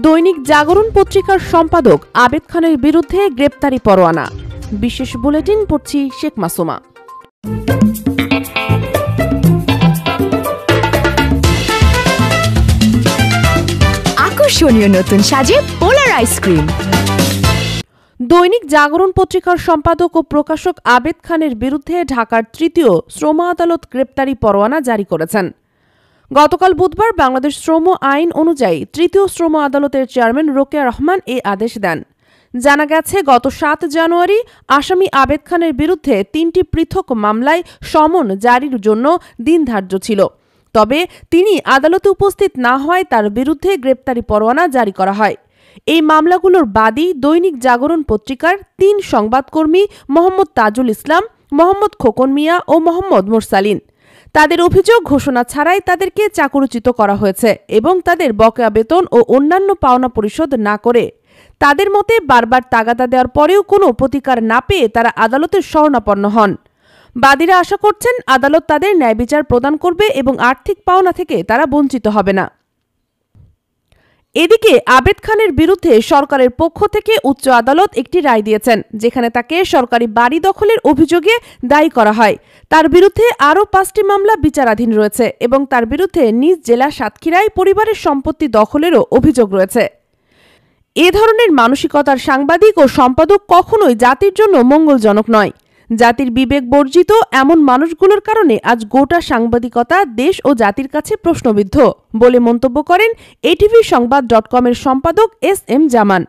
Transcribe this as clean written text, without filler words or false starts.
দৈনিক জাগরণ পত্রিকার সম্পাদক আবেদ খানের বিরুদ্ধে গ্রেপ্তারি পরোয়ানা। বিশেষ বুলেটিন পড়ছি শেখ মাসুমা। আকর্ষণীয় নতুন সাজে পোলার আইসক্রিম। দৈনিক জাগরণ পত্রিকার সম্পাদক ও প্রকাশক আবেদ খানের বিরুদ্ধে ঢাকার তৃতীয় শ্রম আদালত গ্রেপ্তারি পরোয়ানা জারি করেছেন। গতকাল বুধবার বাংলাদেশ শ্রম আইন অনুযায়ী তৃতীয় শ্রম আদালতের চেয়ারম্যান রোকেয়া রহমান এই আদেশ দেন। জানা গেছে, গত 7 জানুয়ারি আসামি আবেদ খানের বিরুদ্ধে 3টি পৃথক মামলায় সমন জারির জন্য দিন ধার্য ছিল। তবে তিনি আদালতে উপস্থিত না হওয়ায় তার বিরুদ্ধে গ্রেপ্তারি পরোয়ানা জারি করা হয়। এই মামলাগুলোর বাদী দৈনিক জাগরণ পত্রিকার 3 সংবাদকর্মী মোহাম্মদ তাজুল ইসলাম, মোহাম্মদ খোকন মিয়া ও মোহাম্মদ মোরসালিন। তাদের অভিযোগ, ঘোষণা ছাড়াই তাদেরকে চাকরুচ্যুত করা হয়েছে এবং তাদের বকেয়া বেতন ও অন্যান্য পাওনা পরিশোধ না করে তাদের মতে বারবার তাগাদা দেওয়ার পরেও কোনো প্রতিকার না পেয়ে তারা আদালতের শরণাপন্ন হন। বাদীরা আশা করছেন আদালত তাদের ন্যায় বিচার প্রদান করবে এবং আর্থিক পাওনা থেকে তারা বঞ্চিত হবে না। এদিকে আবেদ খানের বিরুদ্ধে সরকারের পক্ষ থেকে উচ্চ আদালত একটি রায় দিয়েছেন, যেখানে তাকে সরকারি বাড়ি দখলের অভিযোগে দায়ী করা হয়। তার বিরুদ্ধে আরও 5টি মামলা বিচারাধীন রয়েছে এবং তার বিরুদ্ধে নিজ জেলা সাতক্ষীরায় পরিবারের সম্পত্তি দখলেরও অভিযোগ রয়েছে। এ ধরনের মানসিকতার সাংবাদিক ও সম্পাদক কখনোই জাতির জন্য মঙ্গলজনক নয়। জাতির বিবেক বর্জিত এমন মানুষগুলোর কারণে আজ গোটা সাংবাদিকতা দেশ ও জাতির কাছে প্রশ্নবিদ্ধ বলে মন্তব্য করেন ATV সংবাদ.com এর সম্পাদক SM জামান।